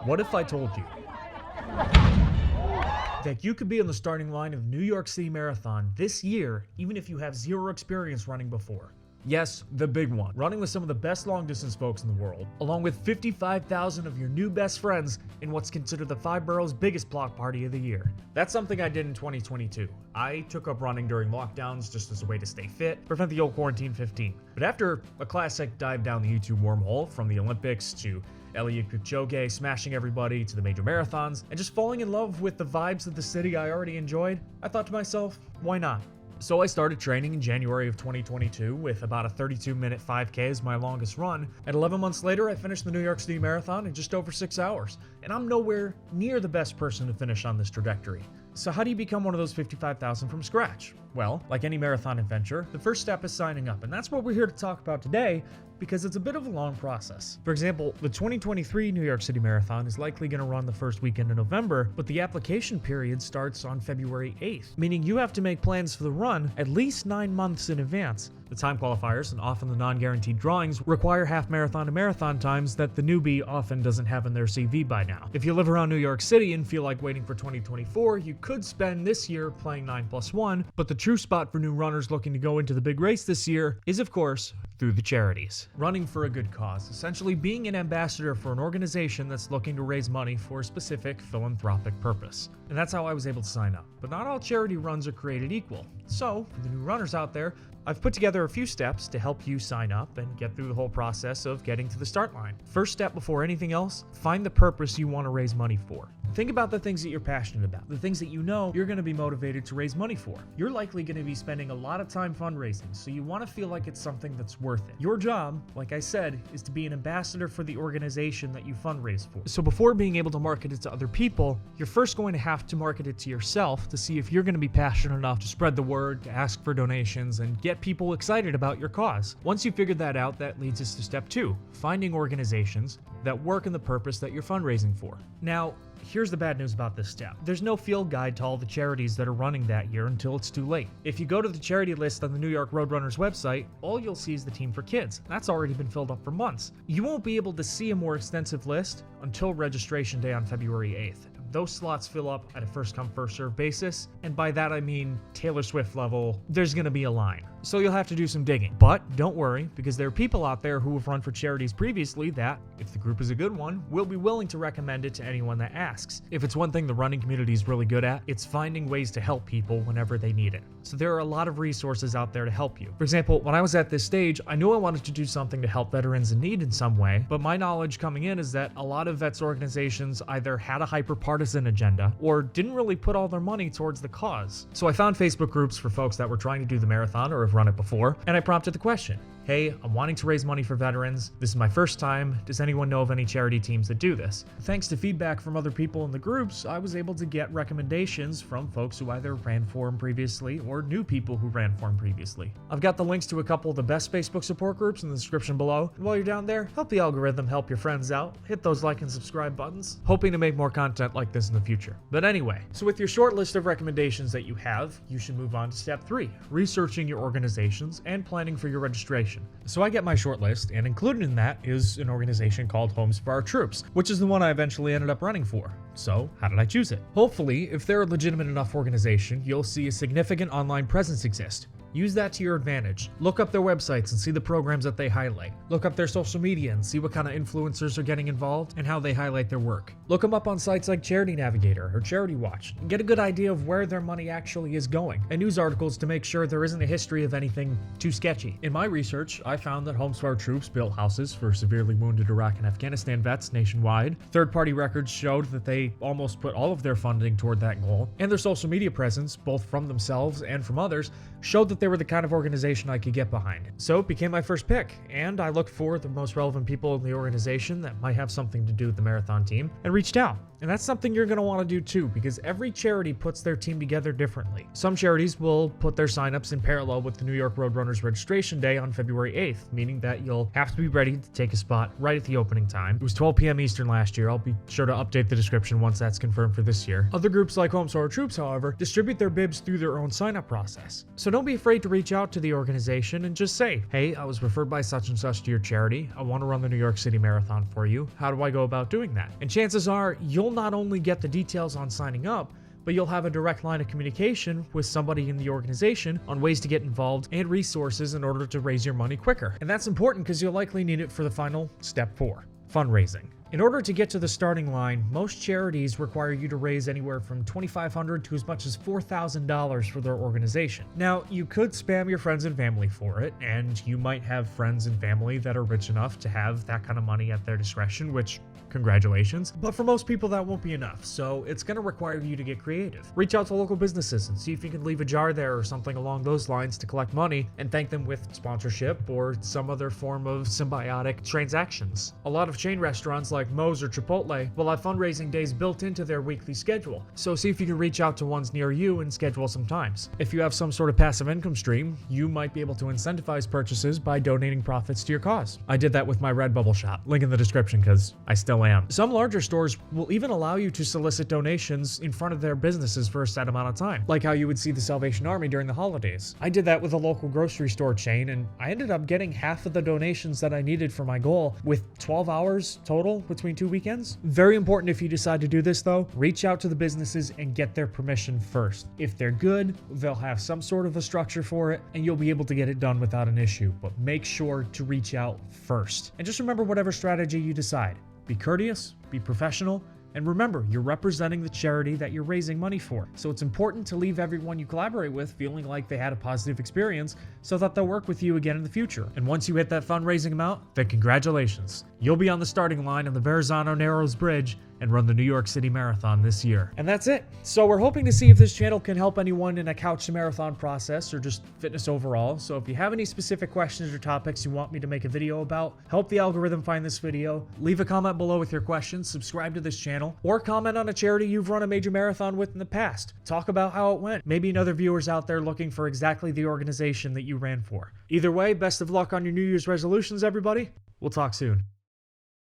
What if I told you that you could be on the starting line of New York City Marathon this year, even if you have zero experience running before? Yes, the big one. Running with some of the best long-distance folks in the world, along with 55,000 of your new best friends in what's considered the 5 boroughs' biggest block party of the year. That's something I did in 2022. I took up running during lockdowns just as a way to stay fit, prevent the old quarantine 15. But after a classic dive down the YouTube wormhole, from the Olympics to Eliud Kipchoge smashing everybody to the major marathons, and just falling in love with the vibes of the city I already enjoyed, I thought to myself, why not? So I started training in January of 2022 with about a 32-minute 5K as my longest run. And 11 months later, I finished the New York City Marathon in just over 6 hours. And I'm nowhere near the best person to finish on this trajectory. So how do you become one of those 55,000 from scratch? Well, like any marathon adventure, the first step is signing up. And that's what we're here to talk about today, because it's a bit of a long process. For example, the 2023 New York City Marathon is likely going to run the first weekend in November, but the application period starts on February 8th, meaning you have to make plans for the run at least 9 months in advance. The time qualifiers, and often the non-guaranteed drawings, require half marathon to marathon times that the newbie often doesn't have in their CV by now. If you live around New York City and feel like waiting for 2024, you could spend this year playing 9+1, but the true spot for new runners looking to go into the big race this year is, of course, through the Charities. Running for a good cause, essentially being an ambassador for an organization that's looking to raise money for a specific philanthropic purpose. And that's how I was able to sign up. But not all charity runs are created equal. So, for the new runners out there, I've put together a few steps to help you sign up and get through the whole process of getting to the start line. First step before anything else, find the purpose you want to raise money for. Think about the things that you're passionate about, the things that you know you're going to be motivated to raise money for. You're likely going to be spending a lot of time fundraising, so you want to feel like it's something that's worth it. Your job, like I said, is to be an ambassador for the organization that you fundraise for. So before being able to market it to other people, you're first going to have to market it to yourself to see if you're going to be passionate enough to spread the word, to ask for donations, and get people excited about your cause. Once you figured that out, that leads us to step 2, finding organizations that work in the purpose that you're fundraising for. Now, here's the bad news about this step. There's no field guide to all the charities that are running that year until it's too late. If you go to the charity list on the New York Roadrunners website, all you'll see is the Team for Kids. That's already been filled up for months. You won't be able to see a more extensive list until registration day on February 8th. Those slots fill up at a first-come, first-served basis, and by that I mean Taylor Swift level, there's gonna be a line. So you'll have to do some digging. But don't worry, because there are people out there who have run for charities previously that, if the group is a good one, will be willing to recommend it to anyone that asks. If it's one thing the running community is really good at, it's finding ways to help people whenever they need it. So there are a lot of resources out there to help you. For example, when I was at this stage, I knew I wanted to do something to help veterans in need in some way, but my knowledge coming in is that a lot of vets organizations either had a hyper-partisan agenda or didn't really put all their money towards the cause. So I found Facebook groups for folks that were trying to do the marathon or have run it before, and I prompted the question, hey, I'm wanting to raise money for veterans. This is my first time. Does anyone know of any charity teams that do this? Thanks to feedback from other people in the groups, I was able to get recommendations from folks who either ran for them previously or knew people who ran for them previously. I've got the links to a couple of the best Facebook support groups in the description below. And while you're down there, help the algorithm help your friends out. Hit those like and subscribe buttons. Hoping to make more content like this in the future. But anyway, so with your short list of recommendations that you have, you should move on to step 3, researching your organizations and planning for your registration. So I get my short list, and included in that is an organization called Homes for Our Troops, which is the one I eventually ended up running for. So how did I choose it? Hopefully, if they're a legitimate enough organization, you'll see a significant online presence exist. Use that to your advantage. Look up their websites and see the programs that they highlight. Look up their social media and see what kind of influencers are getting involved and how they highlight their work. Look them up on sites like Charity Navigator or Charity Watch and get a good idea of where their money actually is going, and news articles to make sure there isn't a history of anything too sketchy. In my research, I found that Homes for Our Troops built houses for severely wounded Iraq and Afghanistan vets nationwide. Third-party records showed that they almost put all of their funding toward that goal, and their social media presence, both from themselves and from others, showed that they were the kind of organization I could get behind. So it became my first pick, and I looked for the most relevant people in the organization that might have something to do with the marathon team and reached out. And that's something you're going to want to do too, because every charity puts their team together differently. Some charities will put their signups in parallel with the New York Roadrunners registration day on February 8th, meaning that you'll have to be ready to take a spot right at the opening time. It was 12 p.m. Eastern last year. I'll be sure to update the description once that's confirmed for this year. Other groups like Home Solar Troops, however, distribute their bibs through their own sign-up process. So don't be afraid to reach out to the organization and just say, hey, I was referred by such and such to your charity. I want to run the New York City Marathon for you. How do I go about doing that? And chances are you'll not only get the details on signing up, but you'll have a direct line of communication with somebody in the organization on ways to get involved and resources in order to raise your money quicker. And that's important because you'll likely need it for the final step 4, fundraising. In order to get to the starting line, most charities require you to raise anywhere from $2,500 to as much as $4,000 for their organization. Now, you could spam your friends and family for it, and you might have friends and family that are rich enough to have that kind of money at their discretion, which congratulations. But for most people, that won't be enough, so it's going to require you to get creative. Reach out to local businesses and see if you can leave a jar there or something along those lines to collect money and thank them with sponsorship or some other form of symbiotic transactions. A lot of chain restaurants like Moe's or Chipotle will have fundraising days built into their weekly schedule, so see if you can reach out to ones near you and schedule some times. If you have some sort of passive income stream, you might be able to incentivize purchases by donating profits to your cause. I did that with my Redbubble shop, link in the description because I still am. Some larger stores will even allow you to solicit donations in front of their businesses for a set amount of time, like how you would see the Salvation Army during the holidays. I did that with a local grocery store chain, and I ended up getting half of the donations that I needed for my goal with 12 hours total between 2 weekends. Very important if you decide to do this though, reach out to the businesses and get their permission first. If they're good, they'll have some sort of a structure for it and you'll be able to get it done without an issue, but make sure to reach out first. And just remember, whatever strategy you decide, be courteous, be professional, and remember, you're representing the charity that you're raising money for. So it's important to leave everyone you collaborate with feeling like they had a positive experience so that they'll work with you again in the future. And once you hit that fundraising amount, then congratulations. You'll be on the starting line on the Verrazano Narrows Bridge and run the New York City Marathon this year. And that's it. So we're hoping to see if this channel can help anyone in a couch to marathon process or just fitness overall. So if you have any specific questions or topics you want me to make a video about, help the algorithm find this video, leave a comment below with your questions, subscribe to this channel, or comment on a charity you've run a major marathon with in the past. Talk about how it went. Maybe another viewers out there looking for exactly the organization that you ran for. Either way, best of luck on your New Year's resolutions, everybody. We'll talk soon.